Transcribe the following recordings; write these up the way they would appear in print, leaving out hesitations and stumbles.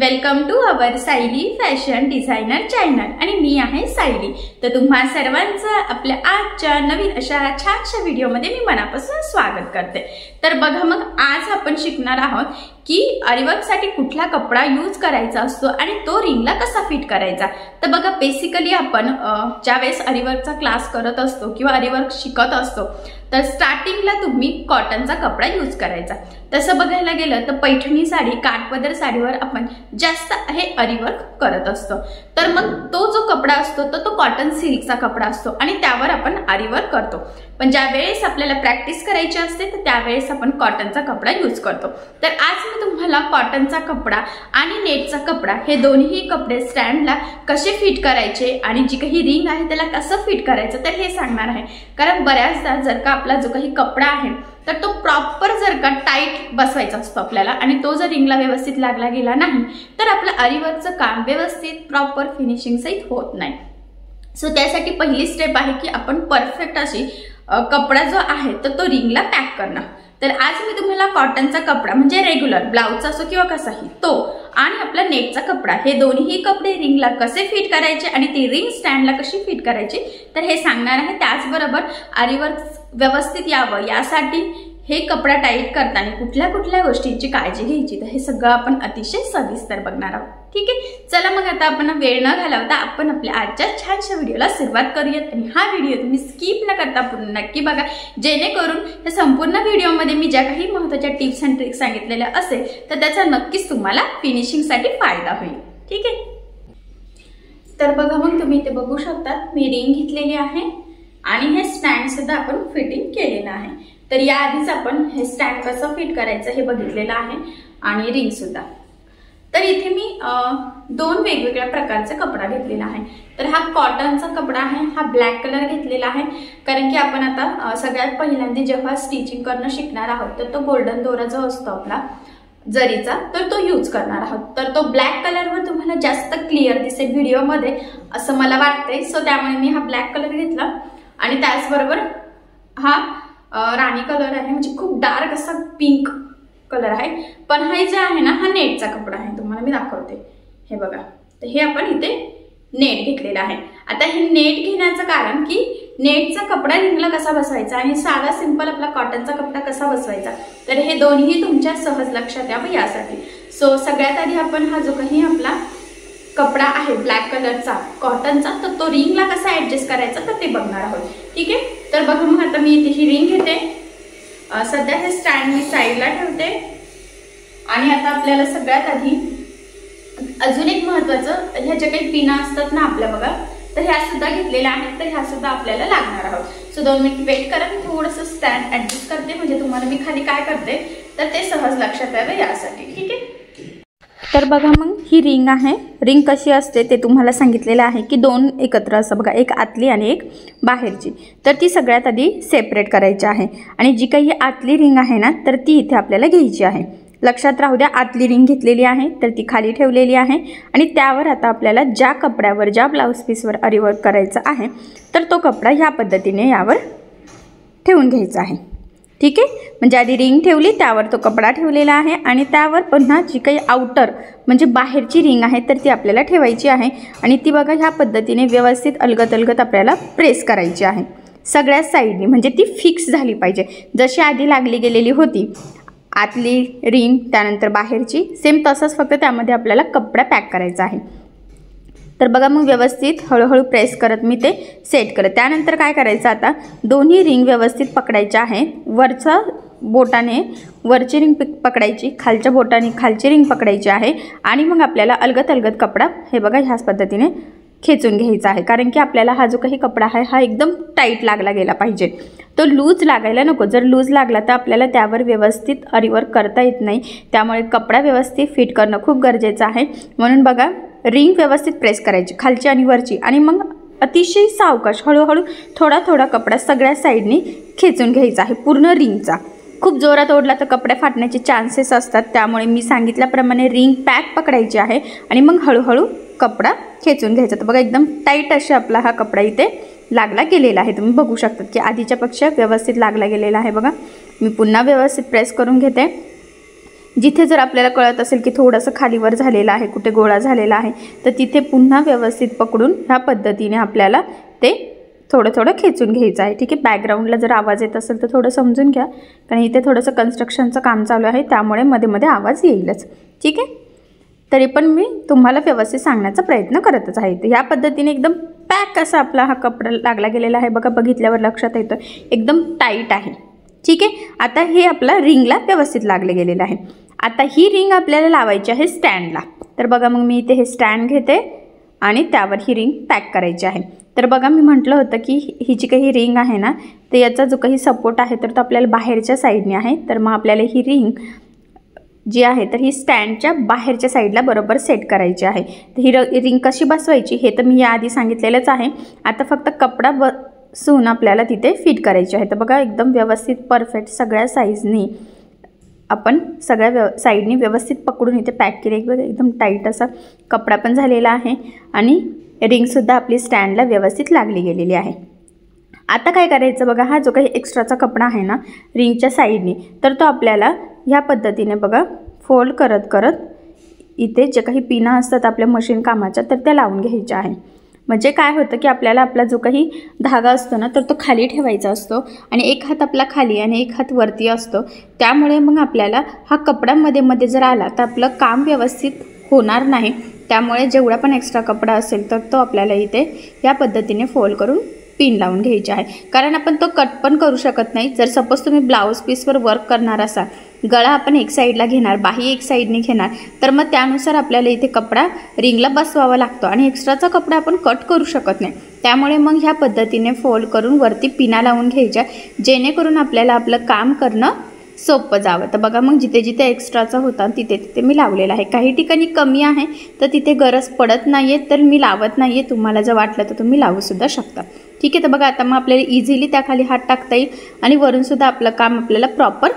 Welcome to our Sayali fashion designer channel आणि मी आहे सायली। तर तुम्हा सर्वांचं आपल्या आजच्या नवीन अशा छानशा व्हिडिओमध्ये मी मनापासून स्वागत करते। तर बघा मग आज आपण शिकणार आहोत की आरीवर्कसाठी कुठला कपडा यूज करायचा असतो आणि तो रिंगला कसा फिट करायचा। तर बघा बेसिकली आपण ज्यावेळेस आरीवर्कचा क्लास करत असतो किंवा आरीवर्क शिकत असतो तर स्टार्टिंगला तुम्ही कॉटनचा कपडा यूज करायचा। तसं बघायला गेलं तर पैठणी साडी काठपदर साडीवर आपण जास्त हे आरीवर्क करत असतो। तर मग तो जो कपडा असतो तो कॉटन सिल्कचा कपडा असतो आणि त्यावर आपण आरीवर्क करतो। पण ज्या वेळेस आपल्याला प्रॅक्टिस करायची असते तर त्यावेळेस आपण कॉटनचा कपडा यूज करतो। तर आज मी तुम्हाला कॉटनचा कपडा आणि नेटचा कपडा हे दोन्ही कपडे स्टँडला कसे फिट करायचे आणि जी काही रिंग आहे त्याला कसं फिट करायचं तर हे सांगणार आहे। कारण बऱ्याचदा जर का आपला जो काही कपडा आहे तर तो प्रॉपर जर का टाइट बसवायचा असतो आपल्याला आणि तो जर रिंगला व्यवस्थित लागला गेला नाही तर आपलं आरीवर्कचं काम व्यवस्थित प्रॉपर फिनिशिंग सहित होत नाही। सो त्यासाठी पहिली स्टेप आहे की आपण परफेक्ट अशी कपडा जो आहे तर तो रिंगला पॅक करणं। तर आज मी तुम्हाला कॉटनचा कपडा म्हणजे रेग्युलर ब्लाउजचा असो किंवा कसाही तो आणि आपला नेटचा कपडा हे दोन्ही कपडे रिंगला कसे फिट करायचे आणि ती रिंग स्टँडला कशी फिट करायची तर हे सांगणार आहे। त्याचबरोबर आरीवर्क व्यवस्थित यावं यासाठी हे कपडा टाईट करताना कुठल्या कुठल्या गोष्टींची काळजी घ्यायची तर हे सगळं आपण अतिशय सविस्तर बघणार आहोत। ठीक आहे, चला मग आता आपण वेळ न घालवता आपण आपल्या आजच्या छानशा व्हिडिओला सुरुवात करूयात। आणि हा व्हिडिओ तुम्ही स्किप न करता पूर्ण नक्की बघा जेणेकरून या संपूर्ण व्हिडिओमध्ये मी ज्या काही महत्त्वाच्या टिप्स अँड ट्रिक्स सांगितलेल्या असेल तर त्याचा नक्कीच तुम्हाला फिनिशिंगसाठी फायदा होईल। ठीक आहे, तर बघा मग तुम्ही इथे बघू शकता मी रिंग घेतलेली आहे आणि हे स्टँड सुद्धा आपण फिटिंग केलेलं आहे। तर याआधीच आपण हे स्टँड कसं फिट करायचं हे बघितलेलं आहे आणि रिंग सुद्धा। तर इथे मी दोन वेगवेगळ्या प्रकारचा कपडा घेतलेला आहे। तर हा कॉटनचा कपडा आहे, हा ब्लॅक कलर घेतलेला आहे कारण की आपण आता सगळ्यात पहिल्यांदा जेव्हा स्टिचिंग करणं शिकणार आहोत तर तो गोल्डन दोरा जो असतो आपला जरीचा तर तो यूज करणार आहोत। तर तो ब्लॅक कलरवर तुम्हाला जास्त क्लिअर दिसेल व्हिडिओमध्ये असं मला वाटतंय। सो त्यामुळे मी हा ब्लॅक कलर घेतला आणि त्याचबरोबर हा राणी कलर आहे म्हणजे खूप डार्क असा पिंक कलर आहे। पण हा जे आहे ना हा नेटचा कपडा आहे, तुम्हाला मी दाखवते हे बघा। तर हे आपण इथे नेट घेतलेला आहे। आता हे नेट घेण्याचं कारण की नेटचा कपडा रिंगला कसा बसवायचा आणि साधा सिंपल आपला कॉटनचा कपडा कसा बसवायचा तर हे दोन्ही तुमच्या सहज लक्षात यावं यासाठी। सो सगळ्यात आधी आपण हा जो काही आपला कपडा आहे ब्लॅक कलरचा कॉटनचा तर तो रिंगला कसा ऍडजस्ट करायचा तर ते बघणार आहोत। ठीक आहे, तर बघा मग आता मी इथे ही रिंग घेते। सध्या हे स्टँड मी साईडला ठेवते आणि आता आपल्याला सगळ्यात आधी अजून एक महत्वाचं ह्या ज्या काही पिना असतात ना आपल्या बघा तर ह्या सुद्धा घेतलेल्या आहेत तर ह्या सुद्धा आपल्याला लागणार आहोत। सो 2 मिनिट वेट करा, मी थोडंसं स्टँड ऍडजस्ट करते म्हणजे तुम्हाला मी खाली काय करते तर ते सहज लक्षात यावं यासाठी। ठीक आहे, तर बघा मग ही रिंग आहे। रिंग कशी असते ते तुम्हाला सांगितलेलं आहे की दोन एकत्र असं बघा, एक आतली आणि एक बाहेरची। तर ती सगळ्यात आधी सेपरेट करायची आहे आणि जी काही आतली रिंग आहे ना तर ती इथे आपल्याला घ्यायची आहे। लक्षात राहू द्या आतली रिंग घेतलेली आहे तर ती खाली ठेवलेली आहे आणि त्यावर आता आपल्याला ज्या कपड्यावर ज्या ब्लाऊज पीसवर आरीवर्क करायचं आहे तर तो कपडा ह्या पद्धतीने यावर ठेवून घ्यायचा आहे। ठीक आहे, म्हणजे आधी रिंग ठेवली त्यावर तो कपडा ठेवलेला आहे आणि त्यावर पुन्हा जी काही आउटर म्हणजे बाहेरची रिंग आहे तर ती आपल्याला ठेवायची आहे आणि ती बघा ह्या पद्धतीने व्यवस्थित अलगद अलगद आपल्याला प्रेस करायची आहे सगळ्या साईडनी म्हणजे ती फिक्स झाली पाहिजे जशी आधी लागली गेलेली होती आतली रिंग त्यानंतर बाहेरची सेम तसंच फक्त त्यामध्ये आपल्याला कपडा पॅक करायचा आहे। तर बघा मग व्यवस्थित हळूहळू प्रेस करत मी ते सेट करत त्यानंतर काय करायचं आता दोन्ही रिंग व्यवस्थित पकडायच्या आहेत। वरचा बोटाने वरची रिंग पकडायची, खालच्या बोटाने खालची रिंग पकडायची आहे आणि मग आपल्याला अलगद अलगद कपडा हे बघा ह्याच पद्धतीने खेचून घ्यायचा आहे कारण की आपल्याला हा जो काही कपडा आहे हा एकदम टाईट लागला गेला पाहिजे, तो लूज लागायला नको। जर लूज लागला तर आपल्याला त्यावर व्यवस्थित आरीवर्क करता येत नाही, त्यामुळे कपडा व्यवस्थित फिट करणं खूप गरजेचं आहे। म्हणून बघा रिंग व्यवस्थित प्रेस करायची खालची आणि वरची आणि मग अतिशय सावकाश हळूहळू थोडा थोडा कपडा सगळ्या साईडनी खेचून घ्यायचा आहे पूर्ण रिंगचा। खूप जोरात ओढला तर कपडे फाटण्याचे चान्सेस असतात, त्यामुळे मी सांगितल्याप्रमाणे रिंग पॅक पकडायची आहे आणि मग हळूहळू कपडा खेचून घ्यायचा। तर बघा एकदम टाईट असे आपला हा कपडा इथे लागला गेलेला आहे। तुम्ही बघू शकता की आधीच्या पेक्षा व्यवस्थित लागला गेलेला आहे। बघा मी पुन्हा व्यवस्थित प्रेस करून घेते जिथे जर आपल्याला कळत असेल की थोडंसं खालीवर झालेलं आहे, कुठे गोळा झालेला आहे, तर तिथे पुन्हा व्यवस्थित पकडून ह्या पद्धतीने आपल्याला ते थोडं थोडं खेचून घ्यायचं आहे. ठीक आहे. बॅकग्राऊंडला जर आवाज येत असेल तर थोडं समजून घ्या, कारण इथे थोडंसं कन्स्ट्रक्शनचं काम चालू आहे, त्यामुळे मध्ये मध्ये आवाज येईलच. ठीक आहे. तरी पण मी तुम्हाला व्यवस्थित सांगण्याचा प्रयत्न करतच आहे. तर ह्या पद्धतीने एकदम पॅक असा आपला हा कपडा लागला गेलेला आहे बघा, बघितल्यावर लक्षात येतं एकदम टाईट आहे. ठीक आहे. आता हे आपला रिंगला व्यवस्थित लागले गेलेलं आहे. आता ही रिंग आपल्याला लावायची आहे स्टँडला. तर बघा मग मी इथे हे स्टँड घेते आणि त्यावर ही रिंग पॅक करायची आहे. तर बघा मी म्हटलं होतं की ही जी काही रिंग आहे ना, तर याचा जो काही सपोर्ट आहे तर तो आपल्याला बाहेरच्या साईडने आहे. तर मग आपल्याला ही रिंग जी आहे तर ही स्टँडच्या बाहेरच्या साईडला बरोबर सेट करायची आहे. तर ही रिंग कशी बसवायची हे तर मी याआधी सांगितलेलंच आहे. आता फक्त कपडा बसवून आपल्याला तिथे फिट करायची आहे. तर बघा एकदम व्यवस्थित परफेक्ट सगळ्या साईजनी आपण सगळ्या साईडनी व्यवस्थित पकडून इथे पॅक केले. एकदम टाईट असा कपडा पण झालेला आहे आणि रिंगसुद्धा आपली स्टँडला व्यवस्थित लागली गेलेली आहे. आता काय करायचं बघा, हा जो काही एक्स्ट्राचा कपडा आहे ना रिंगच्या साईडनी, तर तो आपल्याला ह्या पद्धतीने बघा फोल्ड करत करत इथे जे काही पिना असतात आपल्या मशीन कामाच्या तर त्या लावून घ्यायच्या आहे. म्हणजे काय होतं की आपल्याला आपला जो काही धागा असतो ना तर तो खाली ठेवायचा असतो आणि एक हात आपला खाली आणि एक हात वरती असतो. त्यामुळे मग आपल्याला हा कपडा मध्ये मध्ये जर आला तर आपलं काम व्यवस्थित होणार नाही. त्यामुळे जेवढा पण एक्स्ट्रा कपडा असेल तर तो आपल्याला इथे या पद्धतीने फोल्ड करून पिन लावून घ्यायची आहे. कारण आपण तो कट पण करू शकत नाही. जर सपोज तुम्ही ब्लाऊज पीसवर वर्क करणार असाल, गळा आपण एक साईडला घेणार, बाही एक साईडने घेणार, तर मग त्यानुसार आपल्याला इथे कपडा रिंगला बसवावा लागतो आणि एक्स्ट्राचा कपडा आपण कट करू शकत नाही. त्यामुळे मग ह्या पद्धतीने फोल्ड करून वरती पिना लावून घ्यायच्या, जेणेकरून आपल्याला आपलं काम करणं सोपं जावं. तर बघा मग जिथे जिथे एक्स्ट्राचा होता तिथे तिथे मी लावलेला आहे. काही ठिकाणी कमी आहे तर तिथे गरज पडत नाही आहे तर मी लावत नाही आहे. तुम्हाला जर वाटलं तर तुम्ही लावूसुद्धा शकता. ठीक आहे. तर बघा आता मग आपल्याला इझिली त्याखाली हात टाकता येईल आणि वरूनसुद्धा आपलं काम आपल्याला प्रॉपर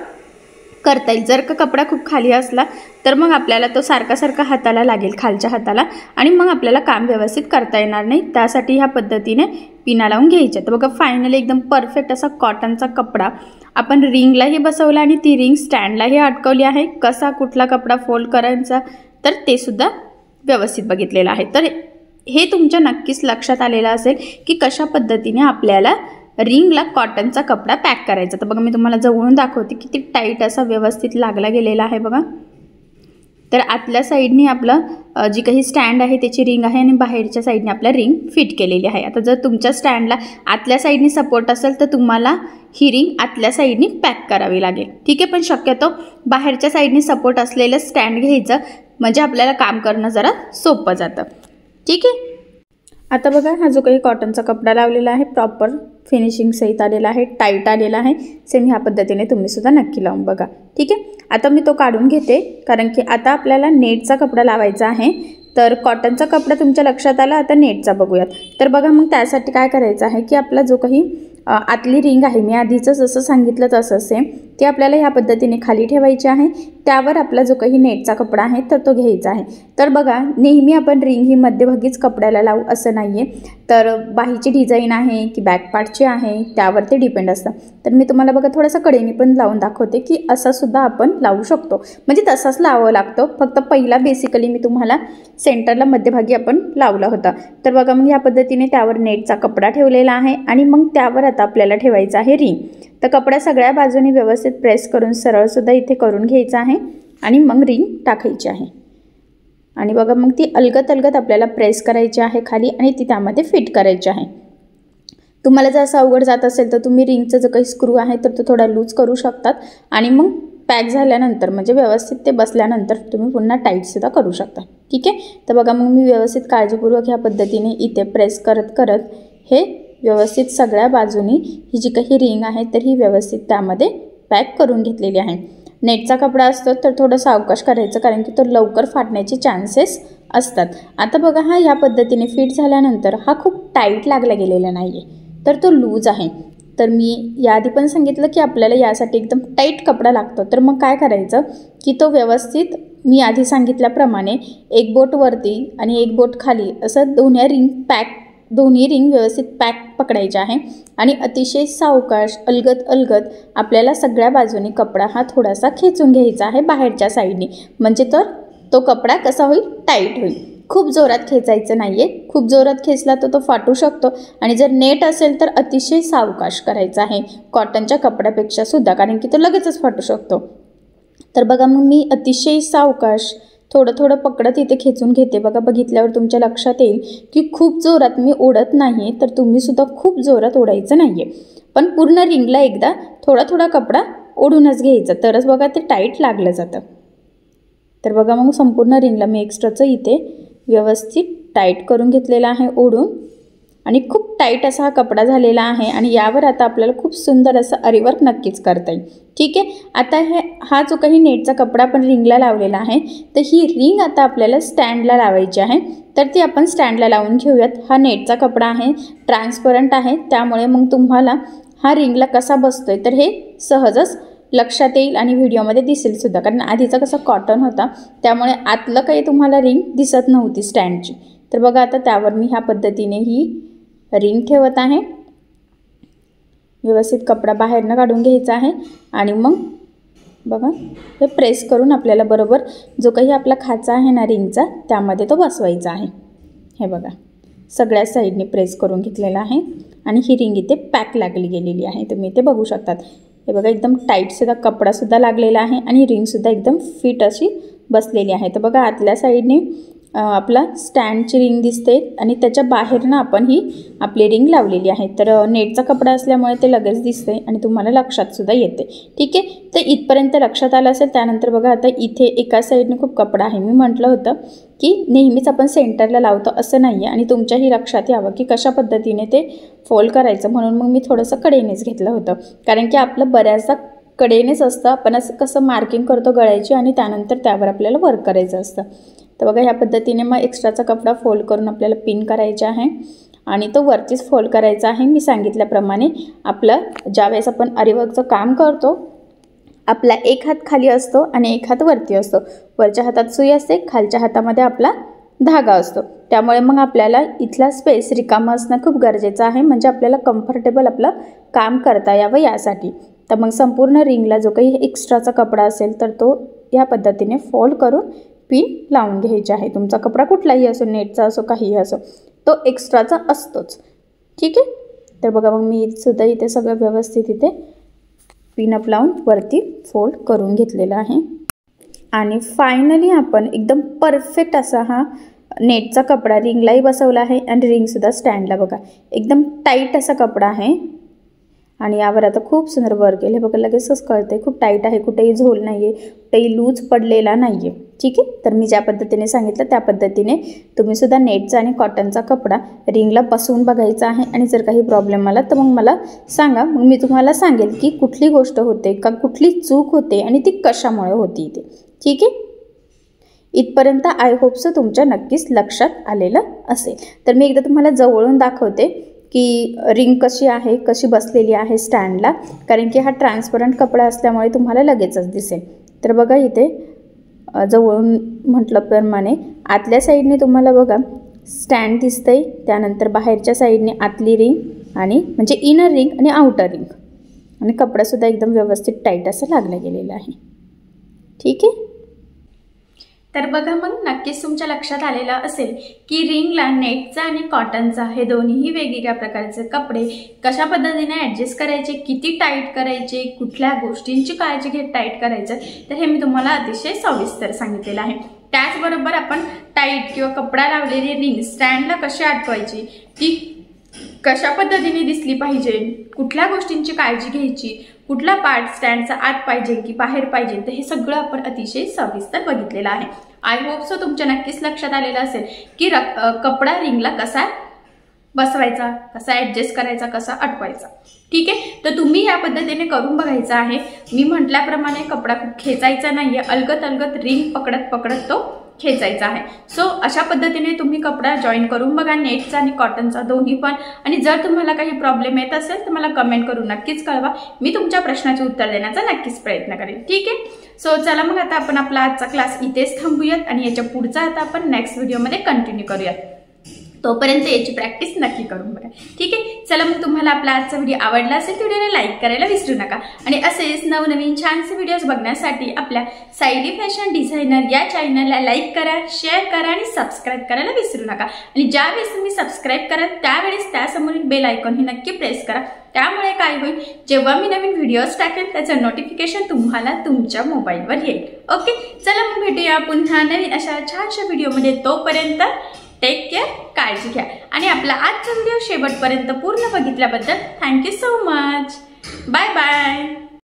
करता येईल. जर का कपडा खूप खाली असला तर मग आपल्याला तो सारखा सारखा हाताला लागेल, खालच्या हाताला, आणि मग आपल्याला काम व्यवस्थित करता येणार नाही. त्यासाठी ह्या पद्धतीने पिना लावून घ्यायच्या. तर बघा फायनली एकदम परफेक्ट असा कॉटनचा कपडा आपण रिंगलाही बसवला आणि ती रिंग स्टँडलाही अटकवली आहे. कसा कुठला कपडा फोल्ड करायचा तर ते सुद्धा व्यवस्थित बघितलेलं आहे. तर हे तुमच्या नक्कीच लक्षात आलेलं असेल की कशा पद्धतीने आपल्याला रिंगला कॉटनचा कपडा पॅक करायचा. तर बघा मी तुम्हाला जवळून दाखवते किती टाईट असा व्यवस्थित लागला गेलेला आहे बघा. तर आतल्या साईडनी आपलं जी काही स्टँड आहे त्याची रिंग आहे आणि बाहेरच्या साईडने आपल्या रिंग फिट केलेली आहे. आता जर तुमच्या स्टँडला आतल्या साईडनी सपोर्ट असेल तर तुम्हाला ही रिंग आतल्या साईडनी पॅक करावी लागेल. ठीक आहे. पण शक्यतो बाहेरच्या साईडनी सपोर्ट असलेलं स्टँड घ्यायचं, म्हणजे आपल्याला काम करणं जरा सोपं जातं. ठीक आहे. आता बघा हा जो काही कॉटनचा कपडा लावलेला आहे प्रॉपर फिनिशिंग सहित आलेला आहे, टाईट आलेला आहे. सेम ह्या पद्धतीने तुम्हीसुद्धा नक्की लावून बघा. ठीक आहे. आता मी तो काढून घेते, कारण की आता आपल्याला नेटचा कपडा लावायचा आहे. तर कॉटनचा कपडा तुमच्या लक्षात आला, आता नेटचा बघूयात. तर बघा मग त्यासाठी काय करायचं आहे की आपला जो काही आतली रिंग आहे मी आधीचं जसं सांगितलं तसं सेम ती आपल्याला ह्या पद्धतीने खाली ठेवायची आहे. त्यावर आपला जो काही नेटचा कपडा आहे तर तो घ्यायचा आहे. तर बघा नेहमी आपण रिंग ही मध्यभागीच कपड्याला लावू असं नाही आहे. तर बाहीची डिझाईन आहे की बॅक पार्टची आहे त्यावर ते डिपेंड असतं. तर मी तुम्हाला बघा थोडंसं कडेने पण लावून दाखवते की असासुद्धा आपण लावू शकतो, म्हणजे तसाच लावावं लागतो. फक्त पहिला बेसिकली मी तुम्हाला सेंटरला मध्यभागी आपण लावला होता. तर बघा मग ह्या पद्धतीने त्यावर नेटचा कपडा ठेवलेला आहे आणि मग त्यावर आता आपल्याला ठेवायचं आहे रिंग. तर कपडा सगळ्या बाजूनी व्यवस्थित प्रेस करून सरळसुद्धा इथे करून घ्यायचा आहे आणि मग रिंग टाकायची आहे. आणि बघा मग ती अलगत अलगत आपल्याला प्रेस करायची आहे खाली आणि ती त्यामध्ये फिट करायची आहे. तुम्हाला जर असं अवघड जात असेल तर तुम्ही रिंगचं जो काही स्क्रू आहे तर तो थोडा लूज करू शकतात आणि मग पॅक झाल्यानंतर म्हणजे व्यवस्थित ते बसल्यानंतर तुम्ही पुन्हा टाईटसुद्धा करू शकता. ठीक आहे. तर बघा मग मी व्यवस्थित काळजीपूर्वक ह्या पद्धतीने इथे प्रेस करत करत हे व्यवस्थित सगळ्या बाजूनी ही जी काही रिंग आहे तर ही व्यवस्थित त्यामध्ये पॅक करून घेतलेली आहे. नेटचा कपडा असतो तर थोडं सावकाश करायचं, कारण की तो लवकर फाटण्याचे चान्सेस असतात. आता बघा हा ह्या पद्धतीने फिट झाल्यानंतर हा खूप टाईट लागला गेलेला नाही आहे, तर तो लूज आहे. तर मी याआधी पण सांगितलं की आपल्याला यासाठी एकदम टाईट कपडा लागतो. तर मग काय करायचं की तो व्यवस्थित मी आधी सांगितल्याप्रमाणे एक बोट वरती आणि एक बोट खाली असं दोन्ही रिंग पॅक दोन्ही रिंग व्यवस्थित पॅक पकडायचे आहे आणि अतिशय सावकाश अलगद आपल्याला सगळ्या बाजूनी कपडा हा थोडासा खेचून घ्यायचा आहे बाहेरच्या साईडने, म्हणजे तर तो कपडा कसा होईल, टाईट होईल. खूप जोरात खेचायचं नाही आहे. खूप जोरात खेचला तर तो फाटू शकतो आणि जर नेट असेल तर अतिशय सावकाश करायचा आहे कॉटनच्या कपड्यापेक्षा सुद्धा, कारण की तो लगेचच फाटू शकतो. तर बघा मग मी अतिशय सावकाश थोडं पकडत इथे खेचून घेते. बघा बघितल्यावर तुमच्या लक्षात येईल की खूप जोरात मी ओढत नाही, तर तुम्हीसुद्धा खूप जोरात ओढायचं नाही आहे. पण पूर्ण रिंगला एकदा थोडा कपडा ओढूनच घ्यायचा, तरच बघा ते टाईट लागलं जातं. तर बघा मग संपूर्ण रिंगला मी एक्स्ट्राचं इथे व्यवस्थित टाईट करून घेतलेला आहे ओढून, आणि खूप टाईट असा हा कपडा झालेला आहे. आणि यावर आता आपल्याला खूप सुंदर असं अरीवर्क नक्कीच करता येईल. ठीक आहे. आता हा जो काही नेटचा कपडा आपण रिंगला लावलेला आहे, तर ही रिंग आता आपल्याला स्टँडला लावायची आहे. तर ती आपण स्टँडला लावून घेऊयात. हा नेटचा कपडा आहे, ट्रान्सपरंट आहे, त्यामुळे मग तुम्हाला हा रिंगला कसा बसतोय तर हे सहजच लक्षात येईल आणि व्हिडिओमध्ये दिसेल सुद्धा, कारण आधीचा कसा कॉटन होता त्यामुळे आतलं काही तुम्हाला रिंग दिसत नव्हती स्टँडची. तर बघा आता त्यावर मी ह्या पद्धतीने ही रिंग ठेवत आहे. व्यवस्थित कपडा बाहेरनं काढून घ्यायचा आहे आणि मग बघा हे प्रेस करून आपल्याला बरोबर जो काही आपला खाचा आहे ना रिंगचा त्यामध्ये तो बसवायचा आहे. हे बघा सगळ्या साईडने प्रेस करून घेतलेला आहे आणि ही रिंग इथे पॅक लागली गेलेली आहे, तुम्ही इथे बघू शकतात. हे बघा एकदम टाईटसुद्धा कपडासुद्धा लागलेला आहे आणि रिंगसुद्धा एकदम फिट अशी बसलेली आहे. तर बघा आतल्या साईडने आपला स्टँडची रिंग दिसते आणि त्याच्या बाहेरनं आपण ही आपली रिंग लावलेली आहे. तर नेटचा कपडा असल्यामुळे ते लगेच दिसते आणि तुम्हाला लक्षातसुद्धा येते. ठीक आहे. तर इथपर्यंत लक्षात आलं असेल. त्यानंतर बघा आता इथे एका साईडने खूप कपडा आहे. मी म्हटलं होतं की नेहमीच आपण सेंटरला लावतो असं नाही आहे आणि तुमच्याही लक्षात यावं की कशा पद्धतीने ते फोल्ड करायचं, म्हणून मग मी थोडंसं कडेनेच घेतलं होतं, कारण की आपलं बऱ्याचदा कडेनेच असतं. आपण असं कसं मार्किंग करतो गळ्याची आणि त्यानंतर त्यावर आपल्याला वर्क करायचं असतं. तर बघा ह्या पद्धतीने मग एक्स्ट्राचा कपडा फोल्ड करून आपल्याला पिन करायचा आहे आणि तो वरतीच फोल्ड करायचा आहे. मी सांगितल्याप्रमाणे आपलं ज्यावेळेस आपण अरीवर्कचं काम करतो आपला एक हात खाली असतो आणि एक हात वरती असतो. वरच्या हातात सुई असते, खालच्या हातामध्ये आपला धागा असतो. त्यामुळे मग आपल्याला इथला स्पेस रिकामा असणं खूप गरजेचं आहे, म्हणजे आपल्याला कम्फर्टेबल आपलं काम करता यावं यासाठी. तर मग संपूर्ण रिंगला जो काही एक्स्ट्राचा कपडा असेल तर तो या पद्धतीने फोल्ड करून पिन लावून घ्यायची आहे. तुमचा कपडा कुठलाही असो, नेटचा असो काहीही असो, तो एक्स्ट्राचा असतोच. ठीक आहे. तर बघा मग मी सुद्धा इथे सगळं व्यवस्थित इथे पिनअप लावून वरती फोल्ड करून घेतलेला आहे. आणि फायनली आपण एकदम परफेक्ट असा हा नेटचा कपडा रिंगलाही बसवला आहे आणि रिंगसुद्धा स्टँडला बघा एकदम टाईट असा कपडा आहे आणि यावर आता खूप सुंदर वर्क केलं. हे बघा लगेचच कळते खूप टाईट आहे, कुठेही झोल नाही आहे, कुठेही लूज पडलेला नाही आहे. ठीक आहे. तर मी ज्या पद्धतीने सांगितलं त्या पद्धतीने तुम्हीसुद्धा नेटचा आणि कॉटनचा कपडा रिंगला बसवून बघायचा आहे आणि जर काही प्रॉब्लेम आला तर मग मला सांगा, मग मी तुम्हाला सांगेल की कुठली गोष्ट होते का कुठली चूक होते आणि ती कशामुळे होती ते. ठीक आहे. इथपर्यंत आय होपचं तुमच्या नक्कीच लक्षात आलेलं असेल. तर मी एकदा तुम्हाला जवळून दाखवते की रिंग कशी आहे, कशी बसलेली आहे स्टँडला, कारण की हा ट्रान्सपरंट कपडा असल्यामुळे तुम्हाला लगेचच दिसेल. तर बघा इथे जवळून म्हटल्याप्रमाणे आतल्या साईडने तुम्हाला बघा स्टँड दिसतंय, त्यानंतर बाहेरच्या साईडने आतली रिंग आणि म्हणजे इनर रिंग आणि आउटर रिंग, आणि कपडासुद्धा एकदम व्यवस्थित टाईट असं लागलं गेलेलं आहे. ठीक आहे. तर बघा मग नक्कीच तुमच्या लक्षात आलेलं असेल की रिंगला नेटचा आणि कॉटनचा हे दोन्हीही वेगवेगळ्या प्रकारचे कपडे कशा पद्धतीने ॲडजस्ट करायचे, किती टाईट करायचे, कुठल्या गोष्टींची काळजी घेत टाईट करायचं, तर हे मी तुम्हाला अतिशय सविस्तर सांगितलेलं आहे. त्याचबरोबर आपण टाईट किंवा कपडा लावलेली रिंग स्टँडला कशी अडकवायची, ती कशा पद्धतीने दिसली पाहिजे, कुठल्या गोष्टींची काळजी घ्यायची, कुठला पार्ट स्टँडचा आत पाहिजे की बाहेर पाहिजे, तर हे सगळं आपण अतिशय सविस्तर बघितलेलं आहे. आय होप सो तुमच्या नक्कीच लक्षात आलेलं असेल की कपडा रिंगला कसा बसवायचा, कसा ॲडजस्ट करायचा, कसा अटवायचा. ठीक आहे. तर तुम्ही या पद्धतीने करून बघायचं आहे. मी म्हटल्याप्रमाणे कपडा खूप खेचायचा नाहीये, अलगद रिंग पकडत पकडत तो खेचायचा आहे. सो अशा पद्धतीने तुम्ही कपडा जॉईन करून बघा, नेटचा आणि कॉटनचा दोन्ही पण. आणि जर तुम्हाला काही प्रॉब्लेम येत असेल तर मला कमेंट करून नक्कीच कळवा, मी तुमच्या प्रश्नाचे उत्तर देण्याचा नक्कीच प्रयत्न करेन. ठीक आहे. सो चला मग आता आपण आपला आजचा क्लास इथेच थांबूयात आणि याच्या पुढचा आता आपण नेक्स्ट व्हिडिओमध्ये कंटिन्यू करूयात. तोपर्यंत याची प्रॅक्टिस नक्की करून बघा, ठीक आहे. चला मग तुम्हाला आपला आजचा व्हिडिओ आवडला असेल तर व्हिडिओला लाईक करायला विसरू नका आणि असेच नवनवीन छानसे व्हिडिओज बघण्यासाठी आपल्या सायली फॅशन डिझायनर या चॅनलला लाईक करा, शेअर करा आणि सबस्क्राईब करायला विसरू नका. आणि ज्यावेळेस तुम्ही सबस्क्राईब कराल त्यावेळेस त्यासमोरील बेल आयकॉन ही नक्की प्रेस करा. त्यामुळे काय होईल, जेव्हा मी नवीन व्हिडिओज टाकेल त्याचं नोटिफिकेशन तुम्हाला तुमच्या मोबाईलवर येईल. ओके, चला मग भेटूया पुन्हा नवीन अशा छानशा व्हिडिओमध्ये. तोपर्यंत टेक केअर, काळजी घ्या आणि आपला आजचा व्हिडिओ शेवटपर्यंत पूर्ण बघितल्याबद्दल thank you so much. Bye bye.